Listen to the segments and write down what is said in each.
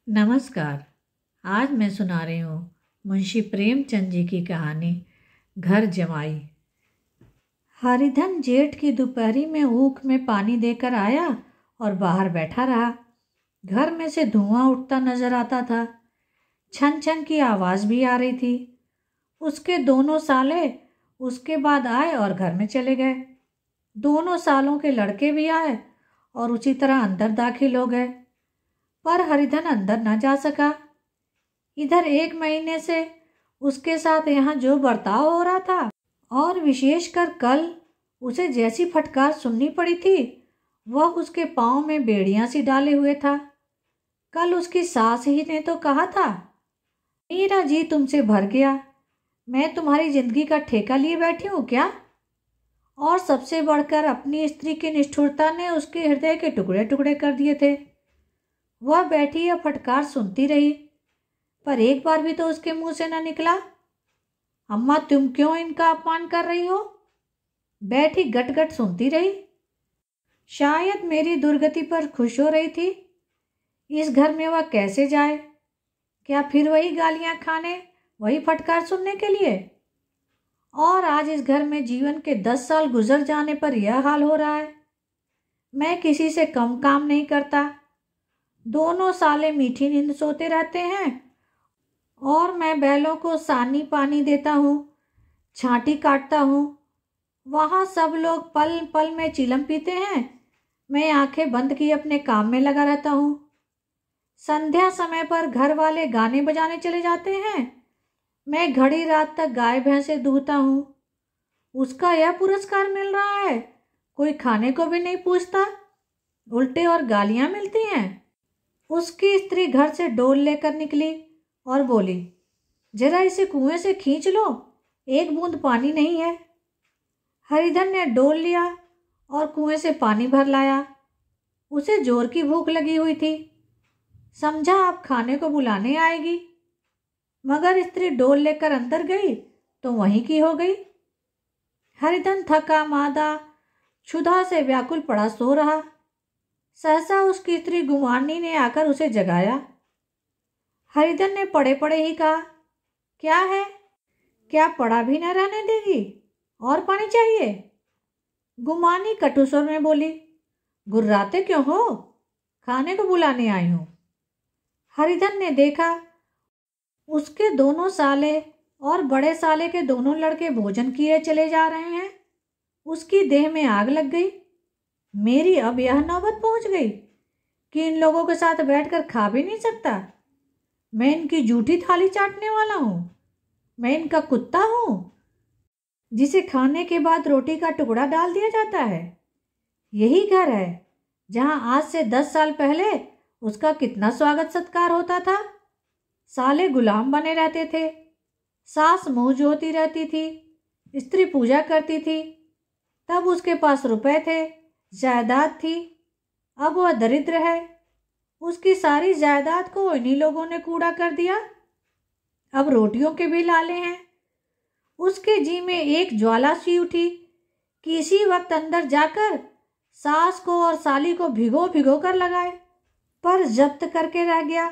नमस्कार। आज मैं सुना रही हूँ मुंशी प्रेमचंद जी की कहानी घर जमाई। हरिधन जेठ की दोपहरी में ऊख में पानी देकर आया और बाहर बैठा रहा। घर में से धुआं उठता नजर आता था। छन छन की आवाज़ भी आ रही थी। उसके दोनों साले उसके बाद आए और घर में चले गए। दोनों सालों के लड़के भी आए और उसी तरह अंदर दाखिल हो गए, पर हरिधन अंदर न जा सका। इधर 1 महीने से उसके साथ यहाँ जो बर्ताव हो रहा था, और विशेषकर कल उसे जैसी फटकार सुननी पड़ी थी, वह उसके पाँव में बेड़ियां सी डाले हुए था। कल उसकी सास ही ने तो कहा था, मेरा जी तुमसे भर गया, मैं तुम्हारी जिंदगी का ठेका लिए बैठी हूँ क्या? और सबसे बढ़कर अपनी स्त्री की निष्ठुरता ने उसके हृदय के टुकड़े टुकड़े कर दिए थे। वह बैठी यह फटकार सुनती रही, पर एक बार भी तो उसके मुंह से न निकला, अम्मा तुम क्यों इनका अपमान कर रही हो? बैठी गट सुनती रही। शायद मेरी दुर्गति पर खुश हो रही थी। इस घर में वह कैसे जाए? क्या फिर वही गालियां खाने, वही फटकार सुनने के लिए? और आज इस घर में जीवन के 10 साल गुजर जाने पर यह हाल हो रहा है। मैं किसी से कम काम नहीं करता। दोनों साले मीठी नींद सोते रहते हैं और मैं बैलों को सानी पानी देता हूँ, छांटी काटता हूँ। वहाँ सब लोग पल पल में चिलम पीते हैं, मैं आंखें बंद किए अपने काम में लगा रहता हूँ। संध्या समय पर घर वाले गाने बजाने चले जाते हैं, मैं घड़ी रात तक गाय भैंसे दूहता हूँ। उसका यह पुरस्कार मिल रहा है, कोई खाने को भी नहीं पूछता, उल्टे और गालियाँ मिलती हैं। उसकी स्त्री घर से डोल लेकर निकली और बोली, जरा इसे कुएं से खींच लो, एक बूंद पानी नहीं है। हरिधन ने डोल लिया और कुएं से पानी भर लाया। उसे जोर की भूख लगी हुई थी, समझा अब खाने को बुलाने आएगी, मगर स्त्री डोल लेकर अंदर गई तो वहीं की हो गई। हरिधन थका मादा क्षुधा से व्याकुल पड़ा सो रहा। सहसा उसकी स्त्री गुमानी ने आकर उसे जगाया। हरिधन ने पड़े पड़े ही कहा, क्या है? क्या पड़ा भी न रहने देगी? और पानी चाहिए? गुमानी कटु स्वर में बोली, गुर्राते क्यों हो? खाने को बुलाने आई हूं। हरिधन ने देखा उसके दोनों साले और बड़े साले के दोनों लड़के भोजन किए चले जा रहे हैं। उसकी देह में आग लग गई। मेरी अब यह नौबत पहुंच गई कि इन लोगों के साथ बैठकर खा भी नहीं सकता। मैं इनकी जूठी थाली चाटने वाला हूँ, मैं इनका कुत्ता हूँ जिसे खाने के बाद रोटी का टुकड़ा डाल दिया जाता है। यही घर है जहाँ आज से 10 साल पहले उसका कितना स्वागत सत्कार होता था। साले गुलाम बने रहते थे, सास मुँह जोती रहती थी, स्त्री पूजा करती थी। तब उसके पास रुपए थे, जायदाद थी। अब वह दरिद्र है, उसकी सारी जायदाद को इन्हीं लोगों ने कूड़ा कर दिया। अब रोटियों के भी लाले हैं। उसके जी में एक ज्वाला सी उठी कि इसी वक्त अंदर जाकर सास को और साली को भिगो भिगो कर लगाए, पर जब्त करके रह गया।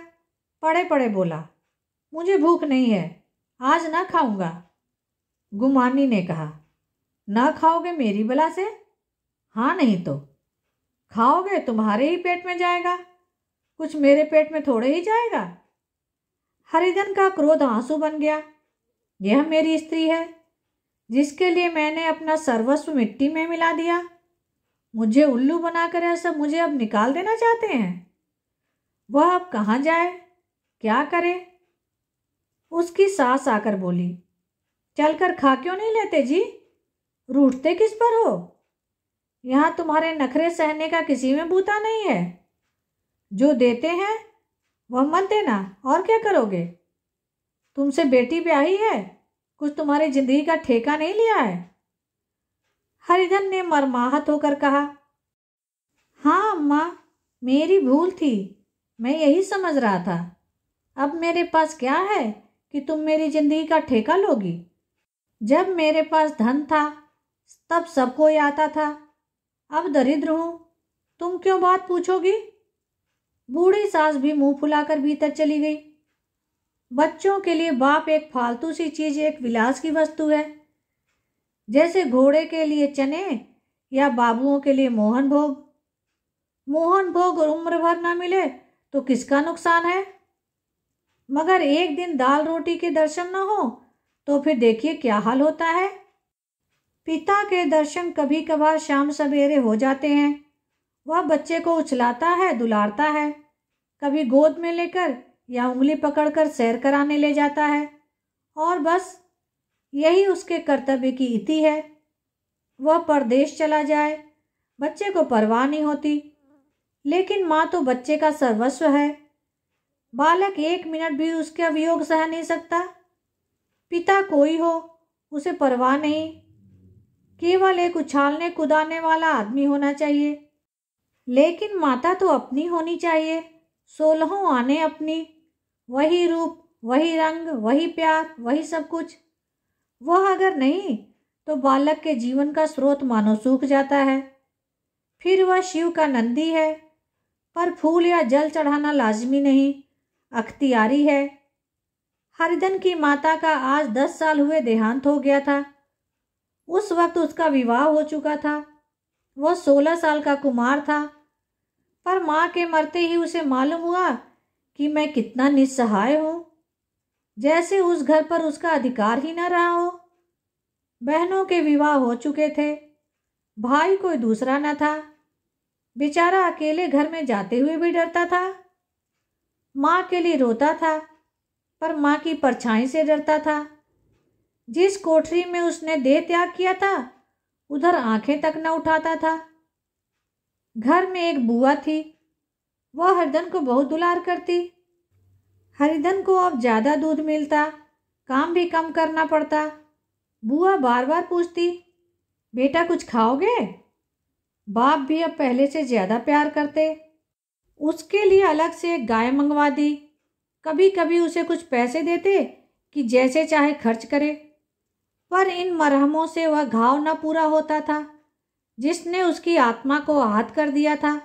पड़े पड़े बोला, मुझे भूख नहीं है, आज ना खाऊंगा। गुमानी ने कहा, ना खाओगे मेरी बला से? हाँ नहीं तो खाओगे तुम्हारे ही पेट में जाएगा, कुछ मेरे पेट में थोड़े ही जाएगा। हरिधन का क्रोध आंसू बन गया। यह मेरी स्त्री है जिसके लिए मैंने अपना सर्वस्व मिट्टी में मिला दिया। मुझे उल्लू बनाकर यह सब मुझे अब निकाल देना चाहते हैं। वह अब कहाँ जाए, क्या करे? उसकी सास आकर बोली, चलकर खा क्यों नहीं लेते जी? रूठते किस पर हो? यहाँ तुम्हारे नखरे सहने का किसी में बूता नहीं है। जो देते हैं वह मत देना, और क्या करोगे? तुमसे बेटी ब्याही है, कुछ तुम्हारी जिंदगी का ठेका नहीं लिया है। हरिधन ने मर्माहत होकर कहा, हाँ अम्मा, मेरी भूल थी, मैं यही समझ रहा था। अब मेरे पास क्या है कि तुम मेरी जिंदगी का ठेका लोगी? जब मेरे पास धन था तब सब कोई आता था, अब दरिद्र हूं, तुम क्यों बात पूछोगी? बूढ़ी सास भी मुंह फुलाकर भीतर चली गई। बच्चों के लिए बाप एक फालतू सी चीज, एक विलास की वस्तु है, जैसे घोड़े के लिए चने या बाबुओं के लिए मोहन भोग। मोहन भोग उम्र भर न मिले तो किसका नुकसान है, मगर एक दिन दाल रोटी के दर्शन न हो तो फिर देखिए क्या हाल होता है। पिता के दर्शन कभी कभार शाम सवेरे हो जाते हैं। वह बच्चे को उछलाता है, दुलारता है, कभी गोद में लेकर या उंगली पकड़कर सैर कराने ले जाता है, और बस यही उसके कर्तव्य की इति है। वह परदेश चला जाए, बच्चे को परवाह नहीं होती, लेकिन माँ तो बच्चे का सर्वस्व है। बालक एक मिनट भी उसका वियोग सह नहीं सकता। पिता कोई हो, उसे परवाह नहीं, केवल एक उछालने कुदाने वाला आदमी होना चाहिए। लेकिन माता तो अपनी होनी चाहिए, 16 आने अपनी, वही रूप, वही रंग, वही प्यार, वही सब कुछ। वह अगर नहीं तो बालक के जीवन का स्रोत मानो सूख जाता है। फिर वह शिव का नंदी है, पर फूल या जल चढ़ाना लाजमी नहीं, अख्तियारी है। हरिधन की माता का आज 10 साल हुए देहांत हो गया था। उस वक्त उसका विवाह हो चुका था। वह 16 साल का कुमार था, पर माँ के मरते ही उसे मालूम हुआ कि मैं कितना निस्सहाय हूँ, जैसे उस घर पर उसका अधिकार ही न रहा हो। बहनों के विवाह हो चुके थे, भाई कोई दूसरा न था, बेचारा अकेले घर में जाते हुए भी डरता था। माँ के लिए रोता था, पर माँ की परछाई से डरता था। जिस कोठरी में उसने देह त्याग किया था, उधर आंखें तक न उठाता था। घर में एक बुआ थी, वह हरिधन को बहुत दुलार करती। हरिधन को अब ज्यादा दूध मिलता, काम भी कम करना पड़ता। बुआ बार बार पूछती, बेटा कुछ खाओगे? बाप भी अब पहले से ज्यादा प्यार करते। उसके लिए अलग से एक गाय मंगवा दी। कभी कभी उसे कुछ पैसे देते कि जैसे चाहे खर्च करे, पर इन मरहमों से वह घाव न पूरा होता था जिसने उसकी आत्मा को आहत कर दिया था।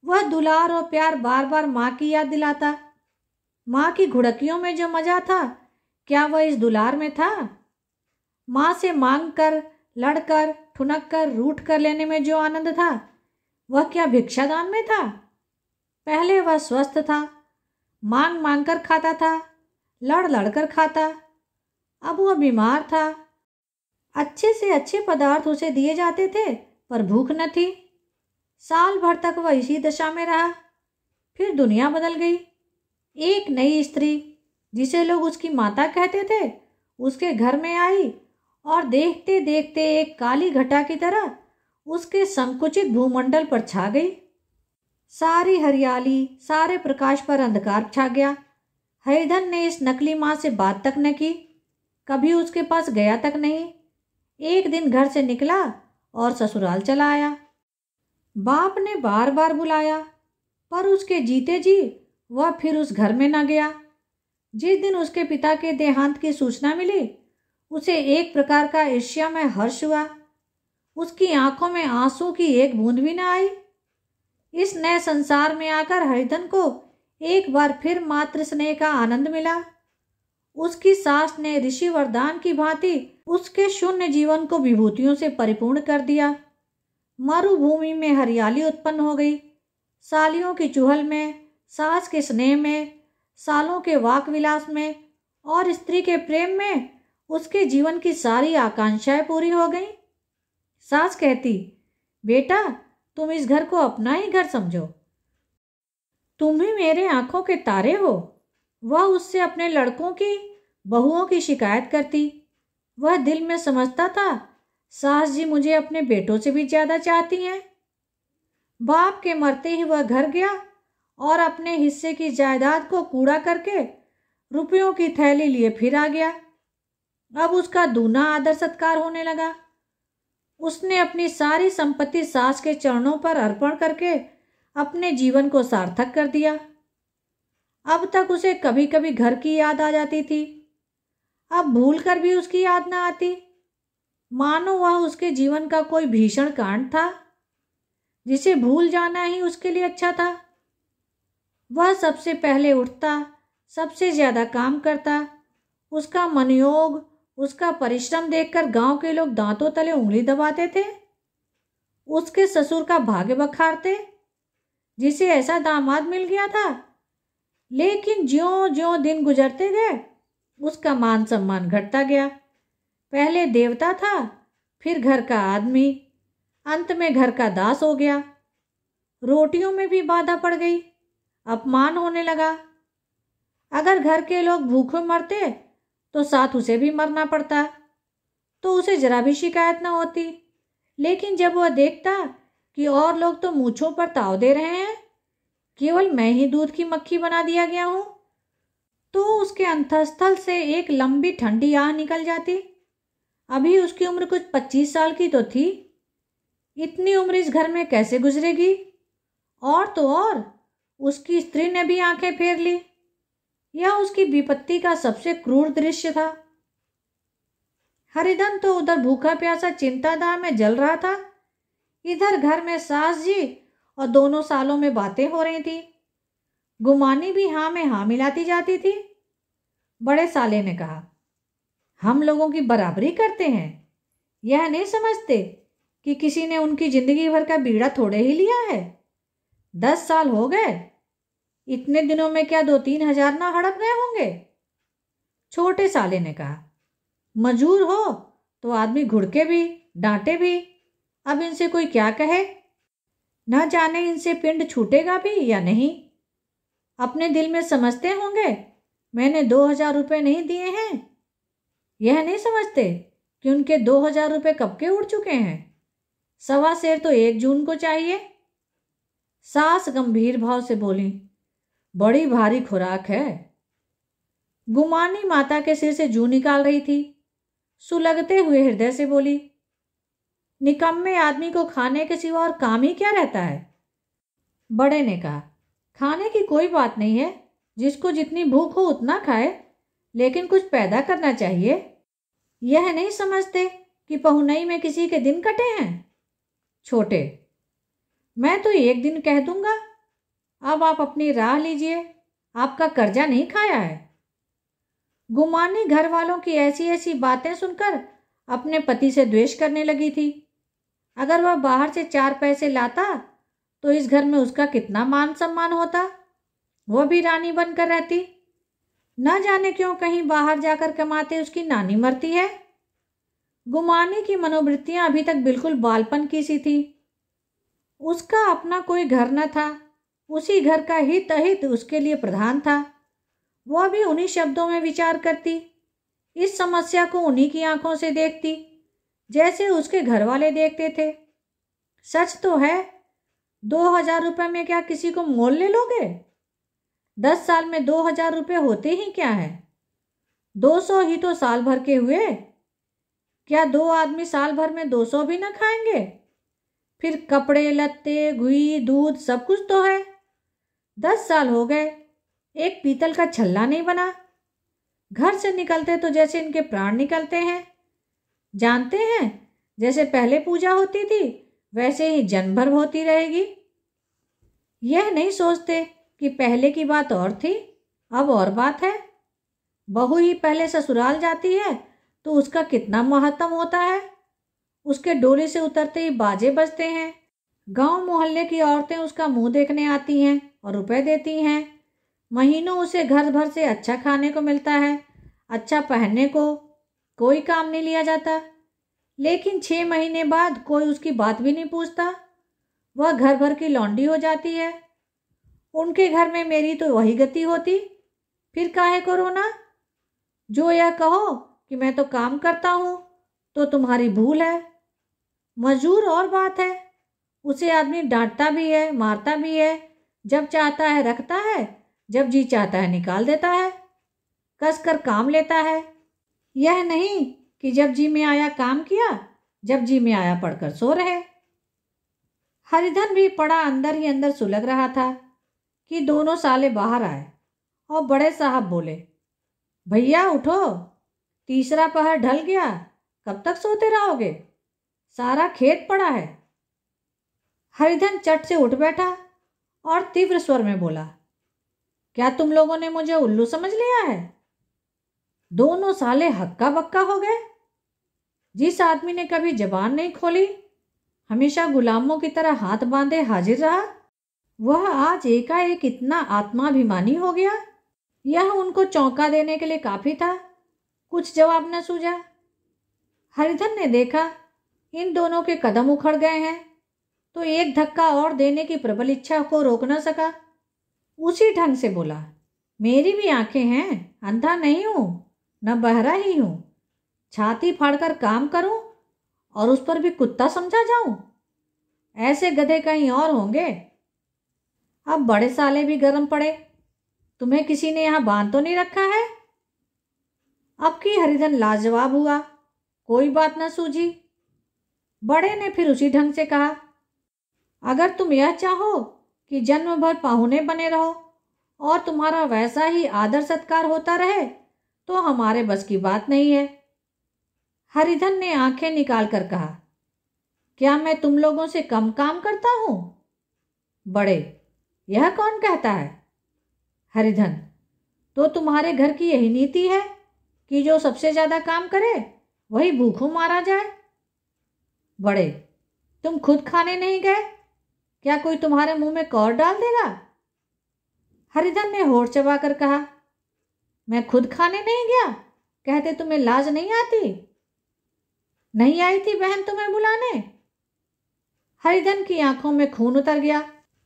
वह दुलार और प्यार बार बार माँ की याद दिलाता। माँ की घुड़कियों में जो मजा था, क्या वह इस दुलार में था? माँ से मांग कर, लड़कर, ठुनक कर, रूठ कर लेने में जो आनंद था, वह क्या भिक्षादान में था? पहले वह स्वस्थ था, मांग मांग कर खाता था, लड़ लड़ कर खाता। अब वह बीमार था। अच्छे से अच्छे पदार्थ उसे दिए जाते थे, पर भूख न थी। साल भर तक वह इसी दशा में रहा। फिर दुनिया बदल गई। एक नई स्त्री, जिसे लोग उसकी माता कहते थे, उसके घर में आई और देखते देखते एक काली घटा की तरह उसके संकुचित भूमंडल पर छा गई। सारी हरियाली, सारे प्रकाश पर अंधकार छा गया। हरिधन ने इस नकली माँ से बात तक न की, कभी उसके पास गया तक नहीं। एक दिन घर से निकला और ससुराल चला आया। बाप ने बार बार बुलाया, पर उसके जीते जी वह फिर उस घर में न गया। जिस दिन उसके पिता के देहांत की सूचना मिली, उसे एक प्रकार का ईर्ष्यामय हर्ष हुआ। उसकी आंखों में आंसू की एक बूंद भी न आई। इस नए संसार में आकर हरिधन को एक बार फिर मातृ स्नेह का आनंद मिला। उसकी सास ने ऋषि वरदान की भांति उसके शून्य जीवन को विभूतियों से परिपूर्ण कर दिया। मरुभूमि में हरियाली उत्पन्न हो गई। सालियों की चुहल में, सास के स्नेह में, सालों के वाक विलास में और स्त्री के प्रेम में उसके जीवन की सारी आकांक्षाएं पूरी हो गईं। सास कहती, बेटा तुम इस घर को अपना ही घर समझो, तुम ही मेरे आंखों के तारे हो। वह उससे अपने लड़कों की, बहुओं की शिकायत करती। वह दिल में समझता था, सास जी मुझे अपने बेटों से भी ज्यादा चाहती हैं। बाप के मरते ही वह घर गया और अपने हिस्से की जायदाद को कूड़ा करके रुपयों की थैली लिए फिर आ गया। अब उसका दूना आदर सत्कार होने लगा। उसने अपनी सारी संपत्ति सास के चरणों पर अर्पण करके अपने जीवन को सार्थक कर दिया। अब तक उसे कभी कभी घर की याद आ जाती थी, अब भूल कर भी उसकी याद न आती, मानो वह उसके जीवन का कोई भीषण कांड था जिसे भूल जाना ही उसके लिए अच्छा था। वह सबसे पहले उठता, सबसे ज़्यादा काम करता। उसका मनोयोग, उसका परिश्रम देखकर गांव के लोग दांतों तले उंगली दबाते थे। उसके ससुर का भाग्य बखारते, जिसे ऐसा दामाद मिल गया था। लेकिन ज्यों ज्यों दिन गुजरते गए उसका मान सम्मान घटता गया। पहले देवता था, फिर घर का आदमी, अंत में घर का दास हो गया। रोटियों में भी बाधा पड़ गई, अपमान होने लगा। अगर घर के लोग भूखे मरते तो साथ उसे भी मरना पड़ता, तो उसे जरा भी शिकायत न होती। लेकिन जब वह देखता कि और लोग तो मूंछों पर ताव दे रहे हैं, केवल मैं ही दूध की मक्खी बना दिया गया हूं, तो उसके अंतःस्थल से एक लंबी ठंडी आह निकल जाती। अभी उसकी उम्र कुछ 25 साल की तो थी। इतनी उम्र इस घर में कैसे गुजरेगी? और तो और उसकी स्त्री ने भी आंखें फेर ली। यह उसकी विपत्ति का सबसे क्रूर दृश्य था। हरिधन तो उधर भूखा प्यासा चिंतादार में जल रहा था, इधर घर में सास जी और दोनों सालों में बातें हो रही थी। गुमानी भी हाँ में हाँ मिलाती जाती थी। बड़े साले ने कहा, हम लोगों की बराबरी करते हैं, यह नहीं समझते कि किसी ने उनकी जिंदगी भर का बीड़ा थोड़े ही लिया है। 10 साल हो गए, इतने दिनों में क्या 2-3 हजार ना हड़प गए होंगे। छोटे साले ने कहा, मजूर हो तो आदमी घुड़के भी, डांटे भी। अब इनसे कोई क्या कहे, न जाने इनसे पिंड छूटेगा भी या नहीं। अपने दिल में समझते होंगे मैंने 2,000 रुपये नहीं दिए हैं। यह नहीं समझते कि उनके 2,000 रुपये कब के उड़ चुके हैं। 1.25 सेर तो 1 जून को चाहिए। सास गंभीर भाव से बोली, बड़ी भारी खुराक है। गुमानी माता के सिर से जूं निकाल रही थी, सुलगते हुए हृदय से बोली, निकम्मे आदमी को खाने के सिवा और काम ही क्या रहता है। बड़े ने कहा, खाने की कोई बात नहीं है, जिसको जितनी भूख हो उतना खाए, लेकिन कुछ पैदा करना चाहिए। यह नहीं समझते कि पहुनई में किसी के दिन कटे हैं। छोटे, मैं तो 1 दिन कह दूंगा, अब आप अपनी राह लीजिए, आपका कर्जा नहीं खाया है। गुमानी घर वालों की ऐसी ऐसी बातें सुनकर अपने पति से द्वेष करने लगी थी। अगर वह बाहर से 4 पैसे लाता तो इस घर में उसका कितना मान सम्मान होता। वह भी रानी बनकर रहती। न जाने क्यों कहीं बाहर जाकर कमाते उसकी नानी मरती है। गुमानी की मनोवृत्तियां अभी तक बिल्कुल बालपन की सी थी। उसका अपना कोई घर न था, उसी घर का हित अहित उसके लिए प्रधान था। वह भी उन्हीं शब्दों में विचार करती, इस समस्या को उन्हीं की आंखों से देखती जैसे उसके घर वाले देखते थे। सच तो है, 2,000 रुपये में क्या किसी को मोल ले लोगे? 10 साल में 2,000 रुपये होते ही क्या है? 200 ही तो साल भर के हुए। क्या 2 आदमी साल भर में 200 भी ना खाएंगे? फिर कपड़े लत्ते, घुई, दूध सब कुछ तो है। 10 साल हो गए, एक पीतल का छल्ला नहीं बना। घर से निकलते तो जैसे इनके प्राण निकलते हैं। जानते हैं, जैसे पहले पूजा होती थी वैसे ही जन्म भर होती रहेगी। यह नहीं सोचते कि पहले की बात और थी, अब और बात है। बहू ही पहले ससुराल जाती है तो उसका कितना महत्व होता है। उसके डोली से उतरते ही बाजे बजते हैं। गांव मोहल्ले की औरतें उसका मुंह देखने आती हैं और रुपए देती हैं। महीनों उसे घर भर से अच्छा खाने को मिलता है, अच्छा पहनने को। कोई काम नहीं लिया जाता। लेकिन 6 महीने बाद कोई उसकी बात भी नहीं पूछता। वह घर भर की लौंडी हो जाती है। उनके घर में मेरी तो वही गति होती। फिर काहे को रोना? जो यह कहो कि मैं तो काम करता हूँ तो तुम्हारी भूल है। मजूर और बात है, उसे आदमी डांटता भी है, मारता भी है। जब चाहता है रखता है, जब जी चाहता है निकाल देता है, कस कर काम लेता है। यह नहीं कि जब जी में आया काम किया, जब जी में आया पढ़कर सो रहे। हरिधन भी पड़ा अंदर ही अंदर सुलग रहा था कि दोनों साले बाहर आए और बड़े साहब बोले, भैया उठो, तीसरा पहर ढल गया, कब तक सोते रहोगे? सारा खेत पड़ा है। हरिधन चट से उठ बैठा और तीव्र स्वर में बोला, क्या तुम लोगों ने मुझे उल्लू समझ लिया है? दोनों साले हक्का बक्का हो गए। जिस आदमी ने कभी जबान नहीं खोली, हमेशा गुलामों की तरह हाथ बांधे हाजिर रहा, वह आज एकाएक इतना आत्माभिमानी हो गया। यह उनको चौंका देने के लिए काफी था। कुछ जवाब न सूझा। हरिधन ने देखा इन दोनों के कदम उखड़ गए हैं, तो एक धक्का और देने की प्रबल इच्छा को रोक न सका। उसी ढंग से बोला, मेरी भी आंखें हैं, अंधा नहीं हूं, न बहरा ही हूं। छाती फाड़कर काम करूं और उस पर भी कुत्ता समझा जाऊं? ऐसे गधे कहीं और होंगे। अब बड़े साले भी गर्म पड़े। तुम्हें किसी ने यहां बांध तो नहीं रखा है? अब की हरिधन लाजवाब हुआ। कोई बात न सूझी। बड़े ने फिर उसी ढंग से कहा, अगर तुम यह चाहो कि जन्म भर पाहुने बने रहो और तुम्हारा वैसा ही आदर सत्कार होता रहे, तो हमारे बस की बात नहीं है। हरिधन ने आंखें निकालकर कहा, क्या मैं तुम लोगों से कम काम करता हूं? बड़े, यह कौन कहता है? हरिधन, तो तुम्हारे घर की यही नीति है कि जो सबसे ज्यादा काम करे वही भूखों मारा जाए। बड़े, तुम खुद खाने नहीं गए? क्या कोई तुम्हारे मुंह में कौर डाल देगा? हरिधन ने होठ चबाकर कहा, मैं खुद खाने नहीं गया कहते तुम्हें लाज नहीं आती? नहीं आई थी बहन तुम्हें बुलाने? हरिधन की आंखों में खून उतर गया,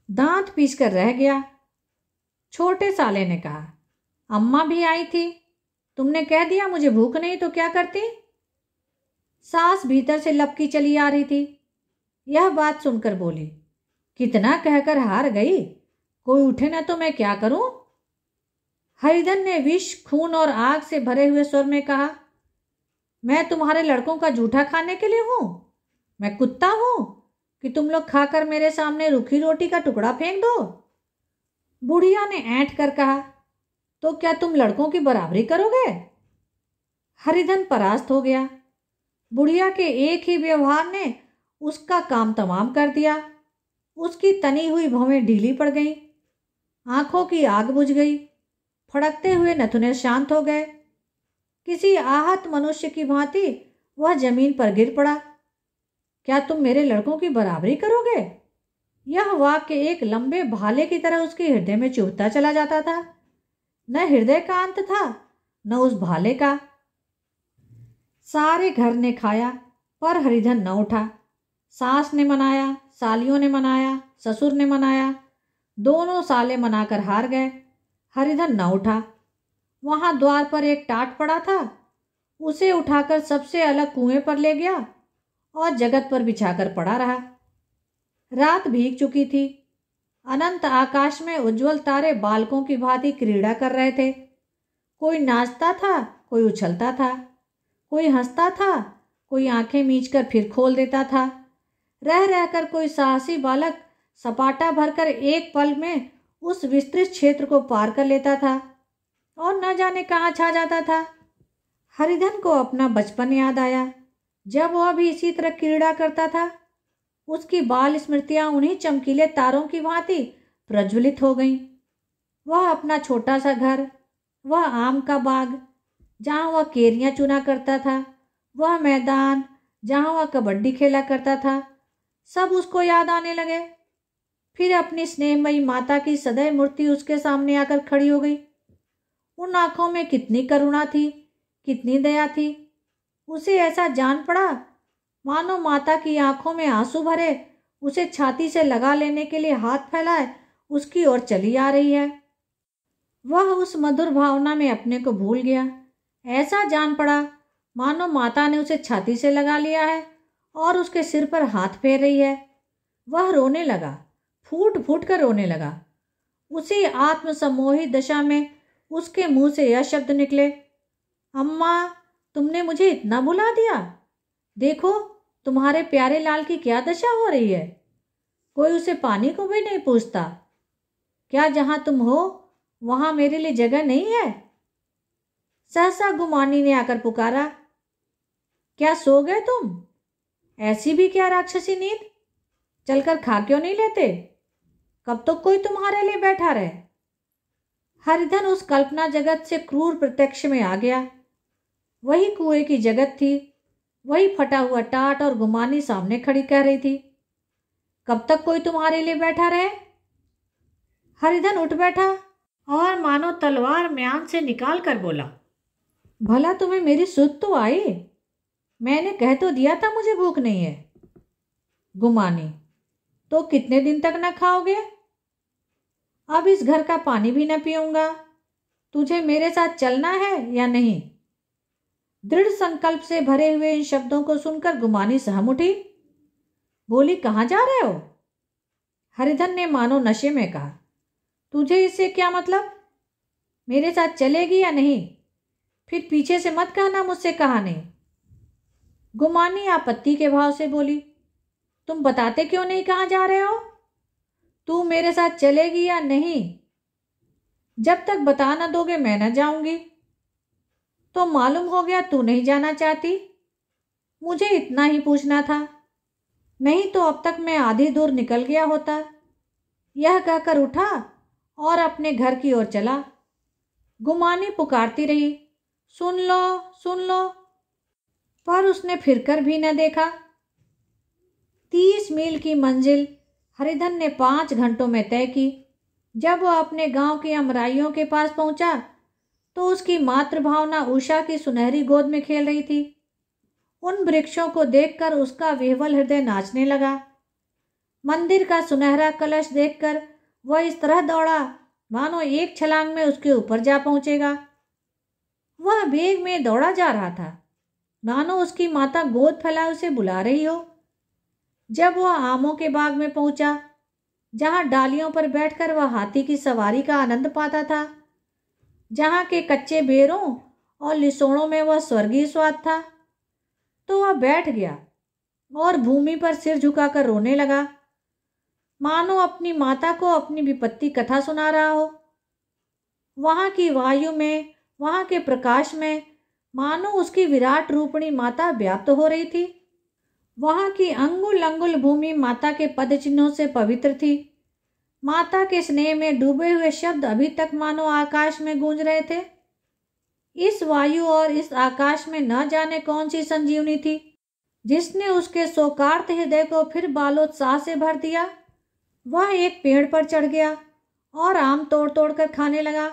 दांत पीसकर रह गया। छोटे साले ने कहा, अम्मा भी आई थी, तुमने कह दिया मुझे भूख नहीं तो क्या करती? सास भीतर से लपकी चली आ रही थी। यह बात सुनकर बोली, कितना कहकर हार गई, कोई उठे ना तो मैं क्या करूं? हरिधन ने विष, खून और आग से भरे हुए स्वर में कहा, मैं तुम्हारे लड़कों का जूठा खाने के लिए हूं? मैं कुत्ता हूं कि तुम लोग खाकर मेरे सामने रूखी रोटी का टुकड़ा फेंक दो? बुढ़िया ने ऐंठ कर कहा, तो क्या तुम लड़कों की बराबरी करोगे? हरिधन परास्त हो गया। बुढ़िया के एक ही व्यवहार ने उसका काम तमाम कर दिया। उसकी तनी हुई भौहें ढीली पड़ गईं, आंखों की आग बुझ गई, फड़कते हुए नथुने शांत हो गए। किसी आहत मनुष्य की भांति वह जमीन पर गिर पड़ा। क्या तुम मेरे लड़कों की बराबरी करोगे? यह वाक्य एक लंबे भाले की तरह उसके हृदय में चुभता चला जाता था। न हृदय का अंत था, न उस भाले का। सारे घर ने खाया, पर हरिधन न उठा। सास ने मनाया, सालियों ने मनाया, ससुर ने मनाया, दोनों साले मनाकर हार गए। हरिधन न उठा। वहां द्वार पर एक टाट पड़ा था, उसे उठाकर सबसे अलग कुएं पर ले गया और जगत पर बिछाकर पड़ा रहा। रात भीग चुकी थी। अनंत आकाश में उज्जवल तारे बालकों की भांति क्रीड़ा कर रहे थे। कोई नाचता था, कोई उछलता था, कोई हंसता था, कोई आंखें मीचकर फिर खोल देता था। रह रहकर कोई साहसी बालक सपाटा भरकर एक पल में उस विस्तृत क्षेत्र को पार कर लेता था और न जाने कहाँ छा जाता था। हरिधन को अपना बचपन याद आया, जब वह भी इसी तरह क्रीड़ा करता था। उसकी बाल स्मृतियां उन्हीं चमकीले तारों की भांति प्रज्वलित हो गईं। वह अपना छोटा सा घर, वह आम का बाग जहाँ वह केरियां चुना करता था, वह मैदान जहाँ वह कबड्डी खेला करता था, सब उसको याद आने लगे। फिर अपनी स्नेहमयी माता की सदैव मूर्ति उसके सामने आकर खड़ी हो गई। उन आंखों में कितनी करुणा थी, कितनी दया थी। उसे ऐसा जान पड़ा मानो माता की आंखों में आंसू भरे उसे छाती से लगा लेने के लिए हाथ फैलाए उसकी ओर चली आ रही है। वह उस मधुर भावना में अपने को भूल गया। ऐसा जान पड़ा मानो माता ने उसे छाती से लगा लिया है और उसके सिर पर हाथ फेर रही है। वह रोने लगा, फूट फूट कर रोने लगा। उसी आत्मसम्मोहित दशा में उसके मुंह से यह शब्द निकले, अम्मा, तुमने मुझे इतना भुला दिया। देखो तुम्हारे प्यारे लाल की क्या दशा हो रही है। कोई उसे पानी को भी नहीं पूछता। क्या जहां तुम हो वहां मेरे लिए जगह नहीं है? सहसा गुमानी ने आकर पुकारा, क्या सो गए तुम? ऐसी भी क्या राक्षसी नींद? चलकर खा क्यों नहीं लेते? कब तक कोई तुम्हारे लिए बैठा रहे? हरिधन उस कल्पना जगत से क्रूर प्रत्यक्ष में आ गया। वही कुएं की जगत थी, वही फटा हुआ टाट और गुमानी सामने खड़ी कह रही थी, कब तक कोई तुम्हारे लिए बैठा रहे? हरिधन उठ बैठा और मानो तलवार म्यान से निकाल कर बोला, भला तुम्हें मेरी सुध तो आई? मैंने कह तो दिया था मुझे भूख नहीं है। गुमानी, तो कितने दिन तक न खाओगे? अब इस घर का पानी भी न पीऊंगा। तुझे मेरे साथ चलना है या नहीं? दृढ़ संकल्प से भरे हुए इन शब्दों को सुनकर गुमानी सहम उठी। बोली, कहाँ जा रहे हो? हरिधन ने मानो नशे में कहा, तुझे इससे क्या मतलब? मेरे साथ चलेगी या नहीं? फिर पीछे से मत कहना मुझसे कहा नहीं। गुमानी आपत्ति के भाव से बोली, तुम बताते क्यों नहीं कहाँ जा रहे हो? तू मेरे साथ चलेगी या नहीं? जब तक बता न दोगे मैं न जाऊंगी। तो मालूम हो गया तू नहीं जाना चाहती। मुझे इतना ही पूछना था, नहीं तो अब तक मैं आधी दूर निकल गया होता। यह कहकर उठा और अपने घर की ओर चला। गुमानी पुकारती रही, सुन लो सुन लो, पर उसने फिरकर भी न देखा। 30 मील की मंजिल हरिधन ने 5 घंटों में तय की। जब वह अपने गांव की अमराइयों के पास पहुंचा तो उसकी मातृभावना उषा की सुनहरी गोद में खेल रही थी। उन वृक्षों को देखकर उसका विह्वल हृदय नाचने लगा। मंदिर का सुनहरा कलश देखकर वह इस तरह दौड़ा मानो एक छलांग में उसके ऊपर जा पहुंचेगा। वह वेग में दौड़ा जा रहा था, मानो उसकी माता गोद फैलाए उसे बुला रही हो। जब वह आमों के बाग में पहुंचा, जहां डालियों पर बैठकर वह हाथी की सवारी का आनंद पाता था, जहां के कच्चे बेरों और लिसोड़ों में वह स्वर्गीय स्वाद था, तो वह बैठ गया और भूमि पर सिर झुकाकर रोने लगा, मानो अपनी माता को अपनी विपत्ति कथा सुना रहा हो। वहां की वायु में, वहां के प्रकाश में मानो उसकी विराट रूपणी माता व्याप्त हो रही थी। वहां की अंगुल अंगुल भूमि माता के पद चिन्हों से पवित्र थी। माता के स्नेह में डूबे हुए शब्द अभी तक मानो आकाश में गूंज रहे थे। इस वायु और इस आकाश में न जाने कौन सी संजीवनी थी, जिसने उसके शोकार्त हृदय को फिर बालोत्साह से भर दिया। वह एक पेड़ पर चढ़ गया और आम तोड़ तोड़ कर खाने लगा।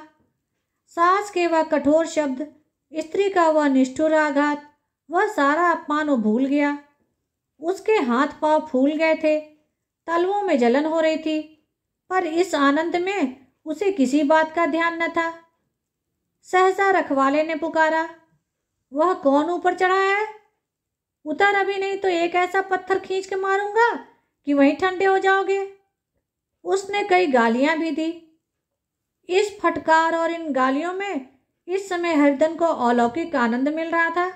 सास के वह कठोर शब्द, स्त्री का वह निष्ठुर आघात, वह सारा अपमान वो भूल गया। उसके हाथ पांव फूल गए थे, तलवों में जलन हो रही थी, पर इस आनंद में उसे किसी बात का ध्यान न था। सहसा रखवाले ने पुकारा, वह कौन ऊपर चढ़ा है? उतर, अभी नहीं तो एक ऐसा पत्थर खींच के मारूंगा कि वहीं ठंडे हो जाओगे। उसने कई गालियां भी दी। इस फटकार और इन गालियों में इस समय हरिधन को अलौकिक आनंद मिल रहा था।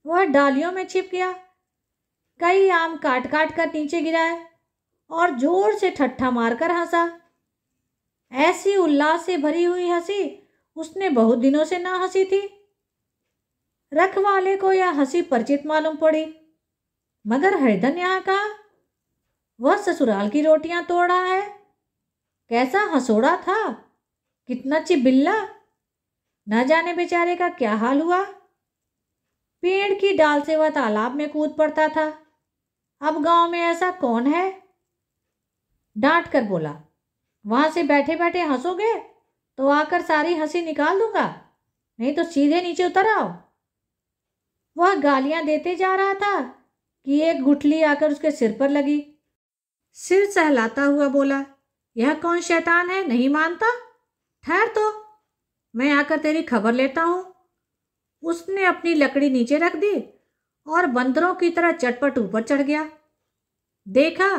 वह डालियों में छिप गया, कई आम काट काट कर नीचे गिराए और जोर से ठट्ठा मारकर हंसा। ऐसी उल्लास से भरी हुई हंसी उसने बहुत दिनों से ना हंसी थी। रखवाले को यह हंसी परिचित मालूम पड़ी, मगर हरिधन यहाँ कहा? वह ससुराल की रोटियां तोड़ रहा है। कैसा हंसोड़ा था, कितना चिबिल्ला, न जाने बेचारे का क्या हाल हुआ। पेड़ की डाल से वह तालाब में कूद पड़ता था। अब गांव में ऐसा कौन है? डांट कर बोला, वहां से बैठे बैठे हंसोगे तो आकर सारी हंसी निकाल दूंगा, नहीं तो सीधे नीचे उतर आओ। वह गालियां देते जा रहा था कि एक गुठली आकर उसके सिर पर लगी। सिर सहलाता हुआ बोला, यह कौन शैतान है, नहीं मानता? ठहर तो, मैं आकर तेरी खबर लेता हूं। उसने अपनी लकड़ी नीचे रख दी और बंदरों की तरह चटपट ऊपर चढ़ गया। देखा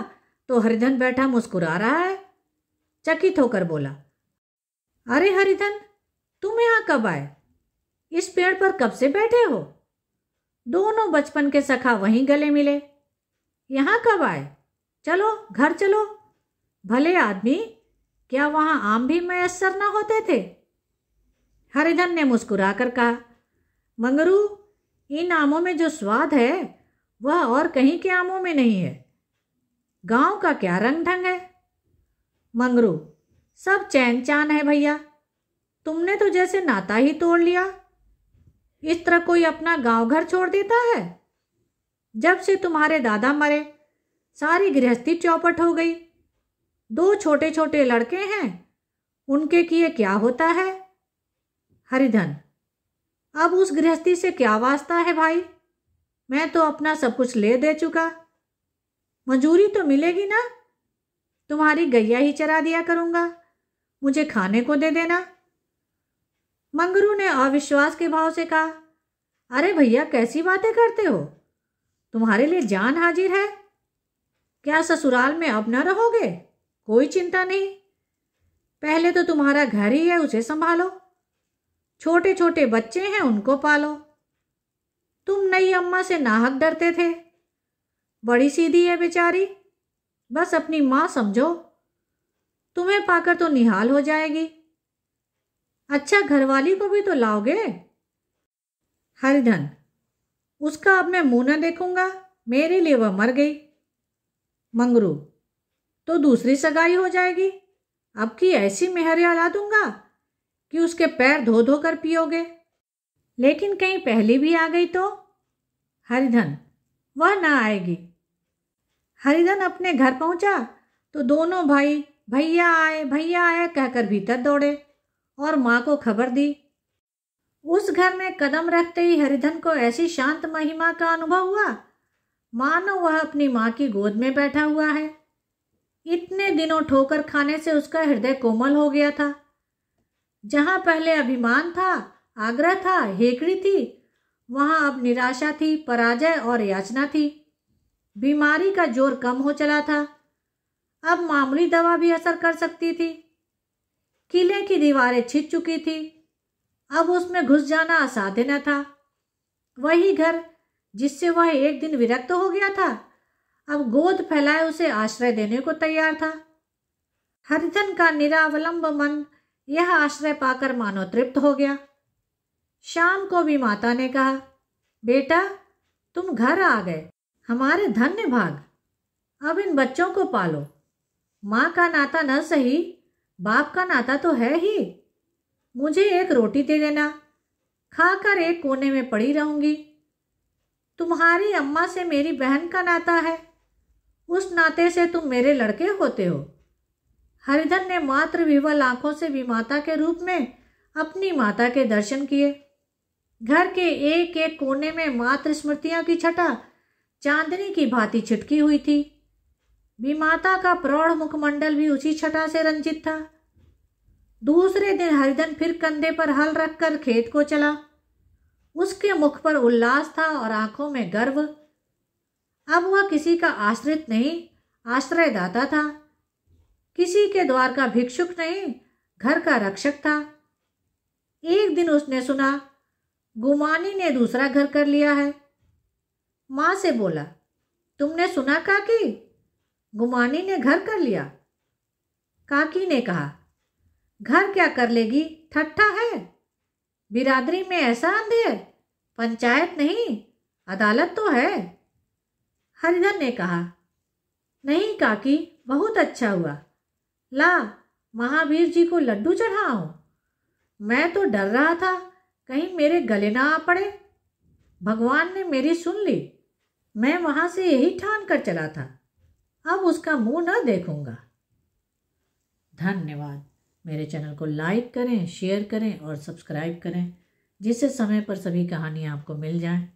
तो हरिधन बैठा मुस्कुरा रहा है। चकित होकर बोला, अरे हरिधन, तुम यहां कब आए? इस पेड़ पर कब से बैठे हो? दोनों बचपन के सखा वहीं गले मिले, यहां कब आए? चलो घर चलो। भले आदमी, क्या वहां आम भी मयस्सर न होते थे? हरिधन ने मुस्कुराकर कहा, मंगरू, इन आमों में जो स्वाद है वह और कहीं के आमों में नहीं है। गांव का क्या रंग ढंग है। मंगरू, सब चैन चान है भैया, तुमने तो जैसे नाता ही तोड़ लिया। इस तरह कोई अपना गांव घर छोड़ देता है? जब से तुम्हारे दादा मरे सारी गृहस्थी चौपट हो गई। 2 छोटे छोटे लड़के हैं, उनके किए क्या होता है? हरिधन, अब उस गृहस्थी से क्या वास्ता है भाई? मैं तो अपना सब कुछ ले दे चुका। मजूरी तो मिलेगी ना? तुम्हारी गैया ही चरा दिया करूंगा, मुझे खाने को दे देना। मंगरू ने अविश्वास के भाव से कहा, अरे भैया कैसी बातें करते हो? तुम्हारे लिए जान हाजिर है। क्या ससुराल में अब न रहोगे? कोई चिंता नहीं, पहले तो तुम्हारा घर ही है, उसे संभालो। छोटे छोटे बच्चे हैं, उनको पालो। तुम नई अम्मा से नाहक डरते थे, बड़ी सीधी है बेचारी, बस अपनी माँ समझो। तुम्हें पाकर तो निहाल हो जाएगी। अच्छा, घरवाली को भी तो लाओगे। हरिधन, उसका अब मैं मुंह न देखूंगा, मेरे लिए वह मर गई। मंगरू, तो दूसरी सगाई हो जाएगी। अब की ऐसी मेहरिया ला दूंगा कि उसके पैर धो धो कर पियोगे। लेकिन कहीं पहली भी आ गई तो? हरिधन, वह ना आएगी। हरिधन अपने घर पहुंचा तो दोनों भाई भैया आए कहकर भीतर दौड़े और माँ को खबर दी। उस घर में कदम रखते ही हरिधन को ऐसी शांत महिमा का अनुभव हुआ मानो वह अपनी माँ की गोद में बैठा हुआ है। इतने दिनों ठोकर खाने से उसका हृदय कोमल हो गया था। जहाँ पहले अभिमान था, आग्रह था, हेकड़ी थी, वहाँ अब निराशा थी, पराजय और याचना थी। बीमारी का जोर कम हो चला था, अब मामूली दवा भी असर कर सकती थी। किले की दीवारें छिद चुकी थी, अब उसमें घुस जाना असाध्य न था। वही घर जिससे वह एक दिन विरक्त हो गया था, अब गोद फैलाए उसे आश्रय देने को तैयार था। हरिधन का निरावलंब मन यह आश्रय पाकर मानो तृप्त हो गया। शाम को भी माता ने कहा, बेटा तुम घर आ गए, हमारे धन्य भाग। अब इन बच्चों को पालो। माँ का नाता न सही, बाप का नाता तो है ही। मुझे एक रोटी दे देना, खाकर एक कोने में पड़ी रहूंगी। तुम्हारी अम्मा से मेरी बहन का नाता है, उस नाते से तुम मेरे लड़के होते हो। हरिधन ने मात्र विह्वल आंखों से भी माता के रूप में अपनी माता के दर्शन किए। घर के एक एक कोने में मात्र स्मृतियों की छटा चांदनी की भांति छिटकी हुई थी। विमाता का प्रौढ़ मुखमंडल भी उसी छटा से रंजित था। दूसरे दिन हरिधन फिर कंधे पर हल रखकर खेत को चला। उसके मुख पर उल्लास था और आंखों में गर्व। अब वह किसी का आश्रित नहीं, आश्रयदाता था। किसी के द्वार का भिक्षुक नहीं, घर का रक्षक था। एक दिन उसने सुना गुमानी ने दूसरा घर कर लिया है। माँ से बोला, तुमने सुना काकी, गुमानी ने घर कर लिया? काकी ने कहा, घर क्या कर लेगी, ठट्ठा है। बिरादरी में ऐसा अंधेर, पंचायत नहीं अदालत तो है। हरिधन ने कहा, नहीं काकी, बहुत अच्छा हुआ। ला महावीर जी को लड्डू चढ़ाऊं। मैं तो डर रहा था कहीं मेरे गले ना आ पड़े। भगवान ने मेरी सुन ली। मैं वहां से यही ठान कर चला था, अब उसका मुंह न देखूंगा। धन्यवाद। मेरे चैनल को लाइक करें, शेयर करें और सब्सक्राइब करें, जिससे समय पर सभी कहानियाँ आपको मिल जाएं।